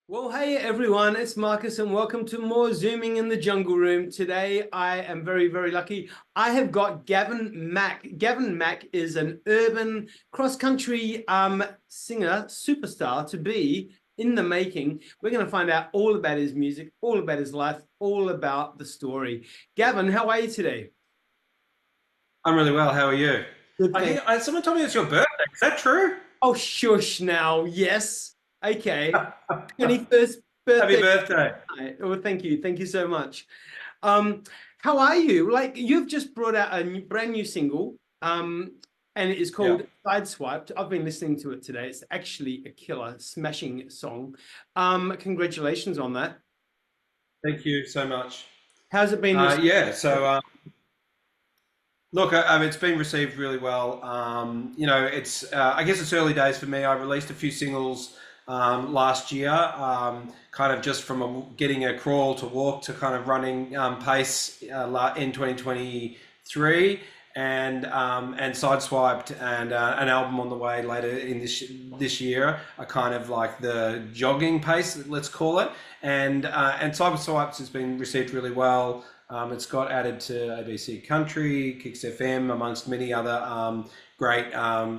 Well, hey everyone, it's Markus and welcome to more Zooming in the Jungle Room. Today I am very, very lucky. I have got Gavin Mac. Gavin Mac is an urban cross-country singer, superstar to be in the making. We're going to find out all about his music, all about his life, all about the story. Gavin, how are you today? I'm really well. How are you? Good, I thank hear someone told me it's your birthday. Is that true? Oh, shush now. Yes. Okay. 21st Happy birthday. birthday. Hi. Oh, thank you. Thank you so much. Um, how are you? Like you've just brought out a brand new single, and it is Yeah. called Sideswiped. I've been listening to it today. It's actually a killer, smashing song. Congratulations on that. Thank you so much. How's it been received? Yeah. Look, it's been received really well. It's I guess it's early days for me. I released a few singles last year, kind of just from getting a crawl to walk to kind of running pace in 2023, and Sideswiped and an album on the way later in this year, a kind of like the jogging pace, let's call it, and Sideswiped has been received really well. It's got added to ABC Country, Kicks FM, amongst many other great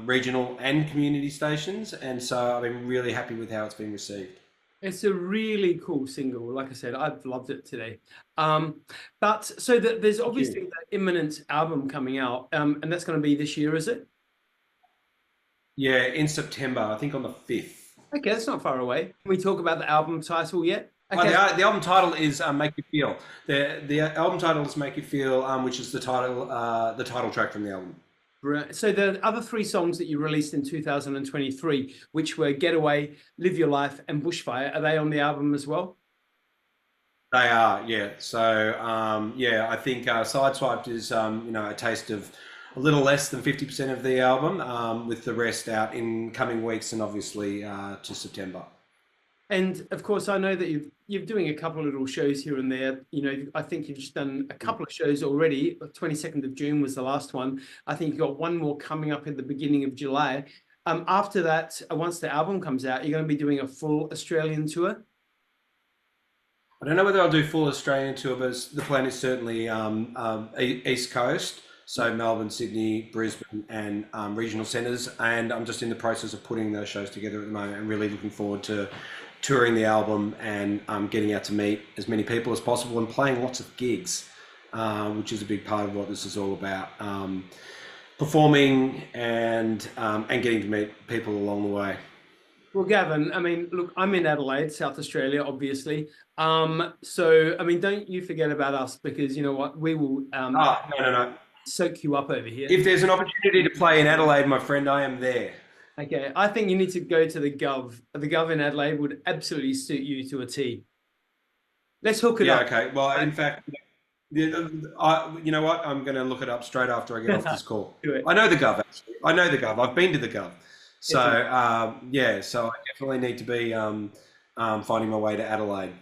regional and community stations. And so I've been really happy with how it's been received. It's a really cool single. Like I said, I've loved it today. Um, but so that there's Thank you. obviously that imminent album coming out, and that's going to be this year, is it? Yeah, in September, I think on the 5th. Okay, that's not far away. Can we talk about the album title yet? Oh, Okay, the album title is "Make You Feel." The album title is "Make You Feel," which is the title track from the album. so the other three songs that you released in 2023, which were Getaway, Live Your Life, and Bushfire, are they on the album as well? They are, yeah. So, yeah, I think Sideswiped is, a taste of a little less than 50% of the album, with the rest out in coming weeks and obviously to September. And of course, I know that you're doing a couple of little shows here and there. You know, I think you've just done a couple of shows already. 22nd of June was the last one. I think you've got one more coming up at the beginning of July. After that, once the album comes out, you're going to be doing a full Australian tour. I don't know whether I'll do full Australian tour, but the plan is certainly East Coast, so Melbourne, Sydney, Brisbane, and regional centres. And I'm just in the process of putting those shows together at the moment, and really looking forward to touring the album and getting out to meet as many people as possible and playing lots of gigs, which is a big part of what this is all about. Performing and getting to meet people along the way. Well, Gavin, I mean, look, I'm in Adelaide, South Australia, obviously. So, I mean, don't you forget about us because you know what? We will Ah, no, no, no. soak you up over here. If there's an opportunity to play in Adelaide, my friend, I am there. Okay, I think you need to go to the Gov. The Gov in Adelaide would absolutely suit you to a T. Let's hook it Yeah, up. okay. Well, in fact, you know what? I'm going to look it up straight after I get off this call. Do it. I know the Gov, actually. I know the Gov. I've been to the Gov. So, Yes. yeah, so I definitely need to be finding my way to Adelaide.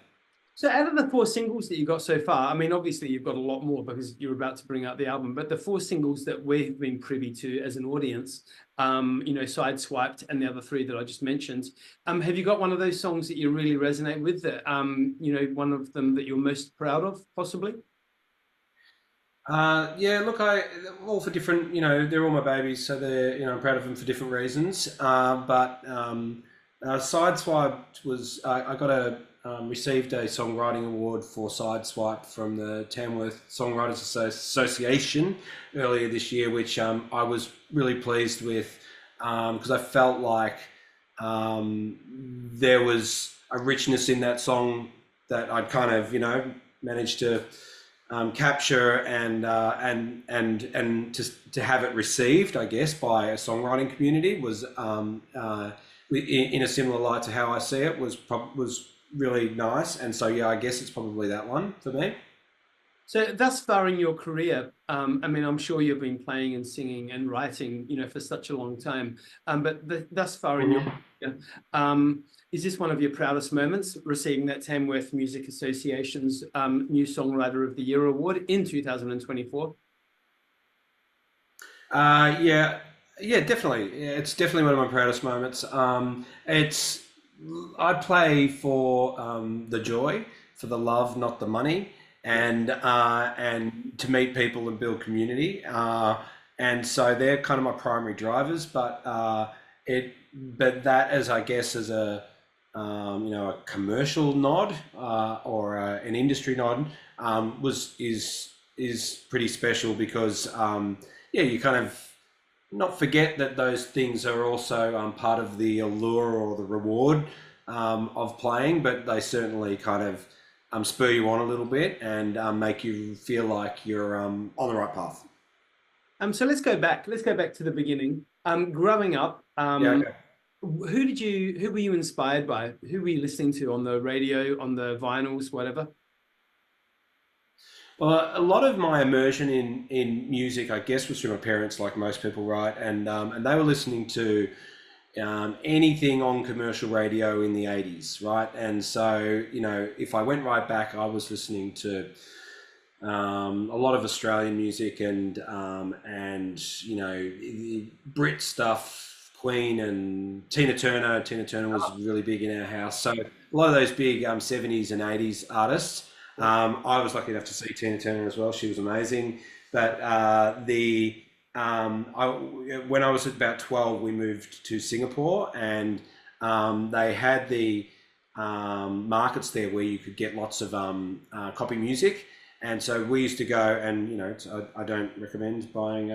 So, out of the four singles that you got so far, I mean, obviously you've got a lot more because you're about to bring out the album. But the four singles that we've been privy to as an audience, you know, Sideswiped and the other three that I just mentioned, have you got one of those songs that you really resonate with? That, you know, one of them that you're most proud of, possibly? Yeah, look, all for different, they're all my babies, so I'm proud of them for different reasons. But Sideswiped was, I got received a songwriting award for Sideswipe from the Tamworth Songwriters Association earlier this year, which I was really pleased with because I felt like there was a richness in that song that I'd kind of, managed to capture and to have it received, I guess, by a songwriting community was in a similar light to how I see it was really nice. And so yeah, I guess it's probably that one for me. So thus far in your career, I mean, I'm sure you've been playing and singing and writing, you know, for such a long time. But thus far in your Mhm. career, is this one of your proudest moments, receiving that Tamworth Music Association's New Songwriter of the Year award in 2024? Yeah, yeah, definitely. Yeah, it's definitely one of my proudest moments. It's I play for the joy, for the love, not the money, and to meet people and build community. And so they're kind of my primary drivers. But that as I guess as a a commercial nod or an industry nod was is pretty special because yeah, you kind of not forget that those things are also part of the allure or the reward of playing, but they certainly kind of spur you on a little bit and make you feel like you're on the right path. So let's go back. Let's go back to the beginning. Growing up, Yeah. Okay. who were you inspired by? Who were you listening to on the radio, on the vinyls, whatever? Well, a lot of my immersion in music, I guess, was through my parents, like most people, right? And they were listening to anything on commercial radio in the 80s, right? And so, if I went right back, I was listening to a lot of Australian music and Brit stuff, Queen and Tina Turner. Tina Turner was really big in our house. So a lot of those big 70s and 80s artists. I was lucky enough to see Tina Turner as well. She was amazing. But when I was about 12, we moved to Singapore, and they had the markets there where you could get lots of copy music. And so we used to go, and I don't recommend buying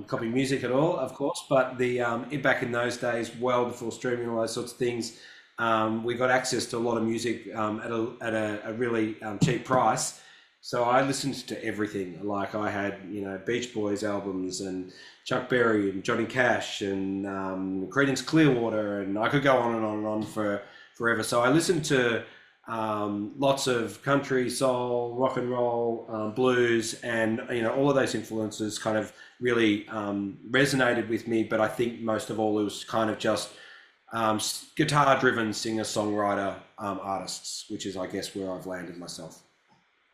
copy music at all, of course. But back in those days, well before streaming, all those sorts of things, we got access to a lot of music at a really cheap price. So I listened to everything. Like I had, Beach Boys albums and Chuck Berry and Johnny Cash and Creedence Clearwater, and I could go on and on and on for forever. So I listened to lots of country, soul, rock and roll, blues, and all of those influences kind of really resonated with me. But I think most of all, it was kind of just guitar-driven singer-songwriter artists, which is, I guess, where I've landed myself.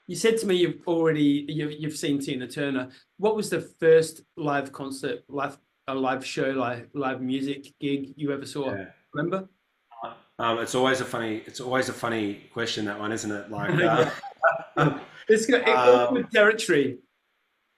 You said to me you've seen Tina Turner. What was the first live concert, live show, live music gig you ever saw? Yeah. Remember? It's always a funny question, that one, isn't it? Like, it's awkward territory.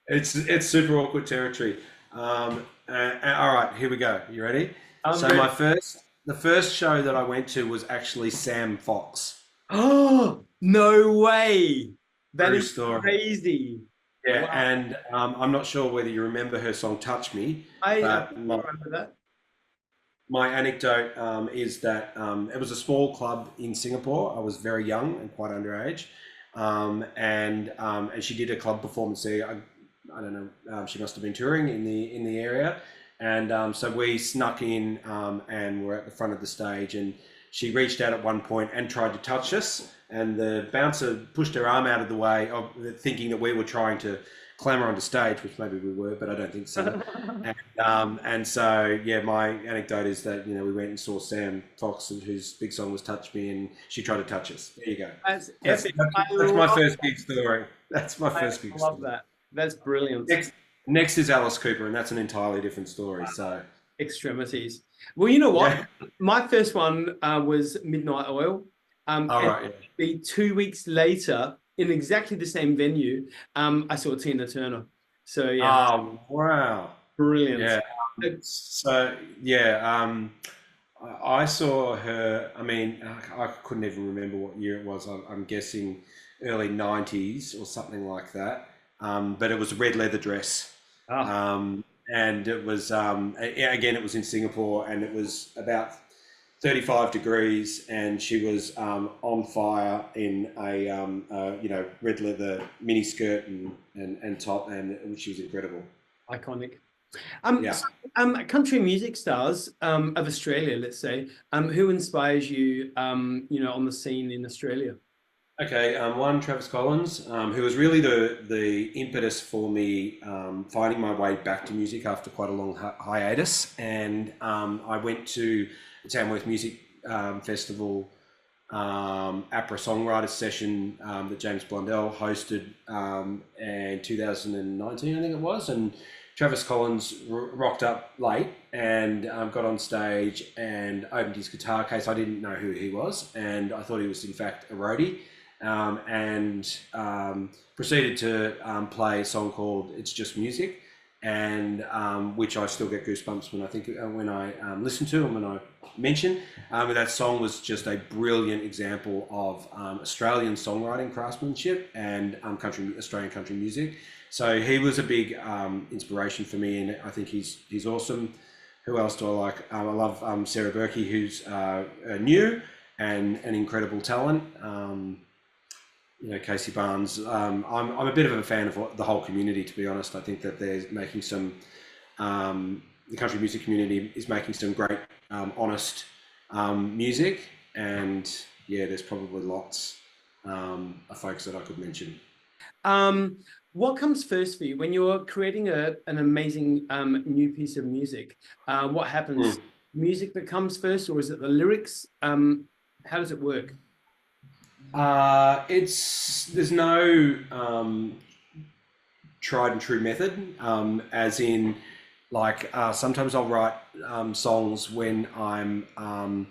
It's super awkward territory. All right, here we go. You ready? So ready. The first show that I went to was actually Sam Fox. Oh, no way! That True is story. Crazy. Yeah, wow. And I'm not sure whether you remember her song "Touch Me." I remember that. My anecdote is that it was a small club in Singapore. I was very young and quite underage, and she did a club performance there. I don't know. She must have been touring in the area, and so we snuck in and were at the front of the stage. And she reached out at one point and tried to touch us, and the bouncer pushed her arm out of the way, thinking that we were trying to clamber onto stage, which maybe we were, but I don't think so. And so, yeah, my anecdote is that, we went and saw Sam Fox, whose big song was Touch Me, and she tried to touch us. There you go. That's my first gig story. That's my first gig story. I love that. That's brilliant. Next is Alice Cooper, and that's an entirely different story. Wow. So extremities. Well, you know what? Yeah. My first one was Midnight Oil. Right, yeah. 2 weeks later, in exactly the same venue, I saw Tina Turner. So yeah. Oh wow! Brilliant. Yeah. So yeah, I saw her. I mean, I couldn't even remember what year it was. I'm guessing early '90s or something like that. But it was a red leather dress. Oh. And it was again, it was in Singapore, and it was about 35 degrees, and she was on fire in a red leather mini skirt and top, and she was incredible. Iconic. Country music stars of Australia, let's say, who inspires you, on the scene in Australia? Okay, one, Travis Collins, who was really the impetus for me finding my way back to music after quite a long hiatus. And I went to the Tamworth Music Festival APRA Songwriters Session that James Blundell hosted in 2019, I think it was. And Travis Collins rocked up late and got on stage and opened his guitar case. I didn't know who he was, and I thought he was in fact a roadie, and proceeded to play a song called "It's Just Music," and which I still get goosebumps when I listen to and when I mention. But that song was just a brilliant example of Australian songwriting craftsmanship and Australian country music. So he was a big inspiration for me, and I think he's awesome. Who else do I like? I love Sarah Berkey, who's new and an incredible talent. Casey Barnes. I'm a bit of a fan of the whole community, to be honest. I think that they're making some, the country music community is making some great, honest music, and yeah, there's probably lots of folks that I could mention. What comes first for you when you're creating an amazing new piece of music? What happens? Music that comes first, or is it the lyrics? How does it work? There's no tried and true method, as in sometimes I'll write songs when I'm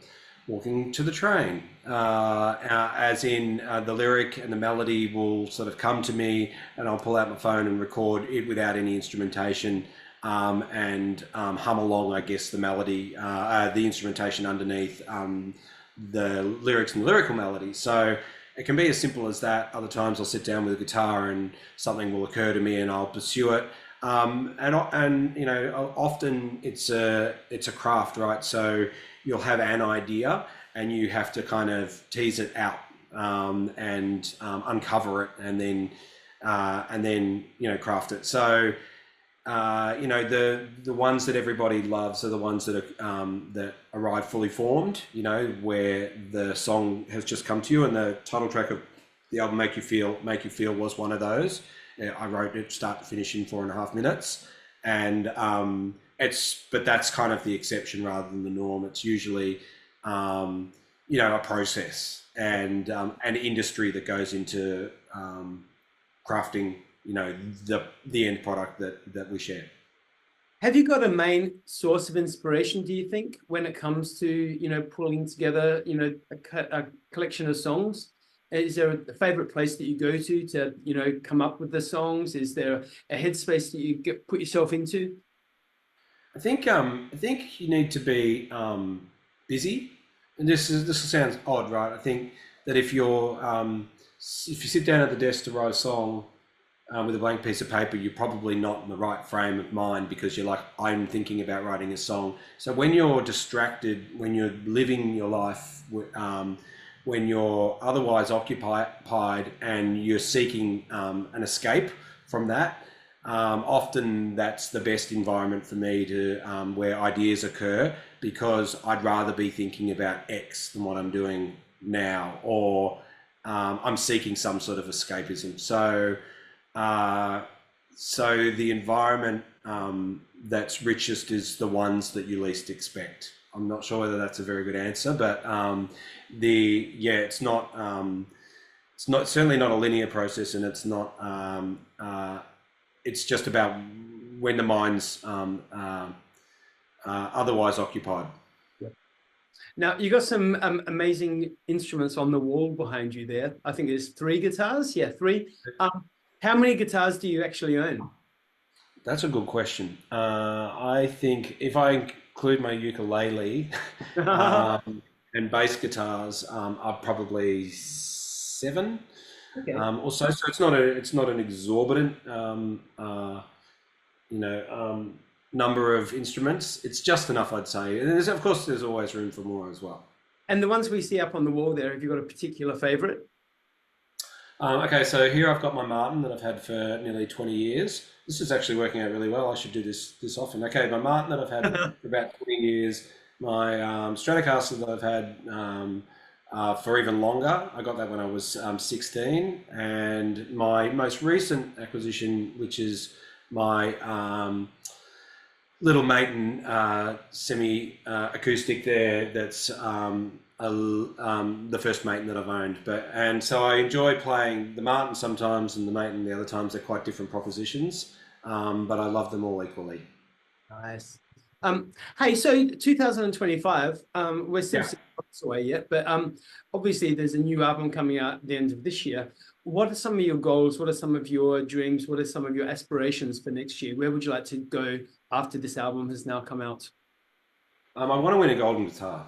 walking to the train, as in the lyric and the melody will sort of come to me, and I'll pull out my phone and record it without any instrumentation, and hum along, I guess, the melody, the instrumentation underneath the lyrics and the lyrical melody. So it can be as simple as that. Other times I'll sit down with a guitar and something will occur to me and I'll pursue it. Often it's a craft, right? So you'll have an idea and you have to kind of tease it out, and uncover it, and then craft it. So the ones that everybody loves are the ones that arrive fully formed, where the song has just come to you, and the title track of the album Make You Feel was one of those. I wrote it start to finish in 4.5 minutes, and but that's kind of the exception rather than the norm. It's usually a process and an industry that goes into crafting the end product that we share. Have you got a main source of inspiration, do you think, when it comes to pulling together a collection of songs? Is there a favorite place that you go to come up with the songs? Is there a headspace that you put yourself into? I think you need to be busy, and this sounds odd, right? I think that if you sit down at the desk to write a song with a blank piece of paper, you're probably not in the right frame of mind, because you're like, I'm thinking about writing a song. So when you're distracted, when you're living your life, when you're otherwise occupied and you're seeking an escape from that, often that's the best environment for me to where ideas occur, because I'd rather be thinking about X than what I'm doing now, or I'm seeking some sort of escapism. So the environment that's richest is the ones that you least expect. I'm not sure whether that's a very good answer, but it's certainly not a linear process, and it's not. It's just about when the mind's otherwise occupied. Now, you got some amazing instruments on the wall behind you there. I think there's 3 guitars. Yeah, 3. How many guitars do you actually own? That's a good question. I think if I include my ukulele and bass guitars, are probably 7. Okay. Or so. So it's not an exorbitant number of instruments. It's just enough, I'd say. And of course there's always room for more as well. And the ones we see up on the wall there, have you got a particular favorite? Okay, so here I've got my Martin that I've had for nearly 20 years. This is actually working out really well. I should do this often. Okay, my Martin that I've had for about 20 years, my Stratocaster that I've had for even longer. I got that when I was 16, and my most recent acquisition, which is my little Maton semi-acoustic there, that's the first Maton that I've owned. And so I enjoy playing the Martin sometimes and the Maton the other times. They're quite different propositions. but I love them all equally. Nice. Hey, so 2025, we're still Yeah. 6 months away yet, but obviously there's a new album coming out at the end of this year. What are some of your goals? What are some of your dreams? What are some of your aspirations for next year? Where would you like to go after this album has now come out? I want to win a golden guitar.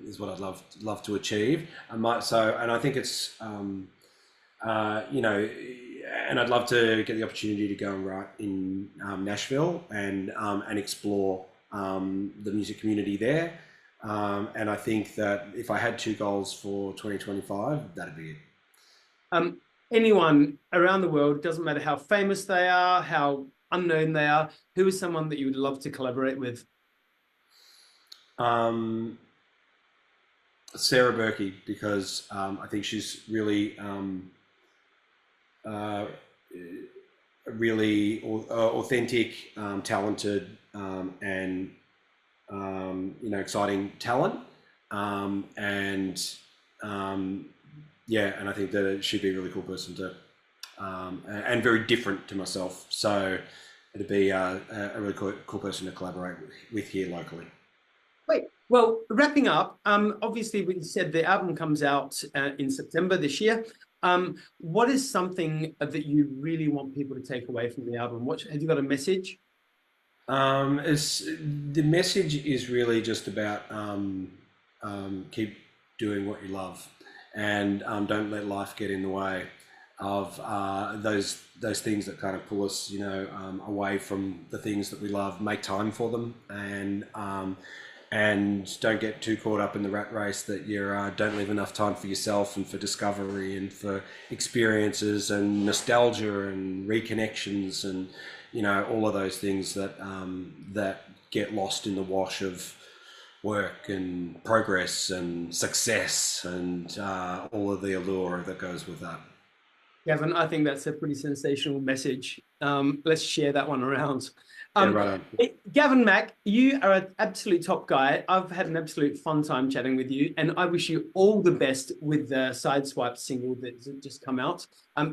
Is what I'd love to achieve. And I think it's you know, and I'd love to get the opportunity to go and write in Nashville and explore the music community there. And I think that if I had two goals for 2025, that'd be it. Um, Anyone around the world, doesn't matter how famous they are, how unknown they are, who is someone that you would love to collaborate with? Um, Sarah Berkey, because I think she's really uh, really authentic, talented, and exciting talent, and yeah, and I think that she'd be a really cool person to, and very different to myself. So it'd be a really cool person to collaborate with here locally. Wait, well, wrapping up, obviously we said the album comes out in September this year. What is something that you really want people to take away from the album? What have you got a message? It's the message is really just about keep doing what you love, and don't let life get in the way of those things that kind of pull us, away from the things that we love. Make time for them, and don't get too caught up in the rat race that you don't leave enough time for yourself and for discovery and for experiences and nostalgia and reconnections and all of those things that that get lost in the wash of work and progress and success and all of the allure that goes with that. Gavin, I think that's a pretty sensational message. Let's share that one around. Yeah, right on. Gavin Mac, you are an absolute top guy. I've had an absolute fun time chatting with you, and I wish you all the best with the Sideswiped single that's just come out.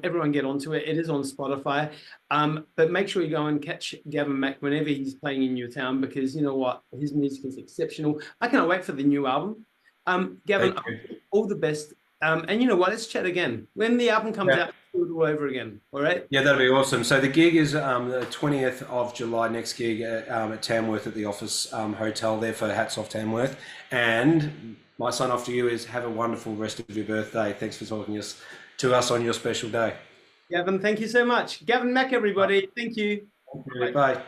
Everyone get onto it. It is on Spotify. But make sure you go and catch Gavin Mac whenever he's playing in your town, because you know what? His music is exceptional. I can't wait for the new album. Gavin, all the best. And you know what? Let's chat again. When the album comes out, we'll do it all over again. All right? Yeah, that'll be awesome. So the gig is the 20th of July, next gig at Tamworth at the Office Hotel there for Hats Off Tamworth. And my sign off to you is have a wonderful rest of your birthday. Thanks for talking to us on your special day. Gavin, thank you so much. Gavin Mac, everybody. Thank you. Bye.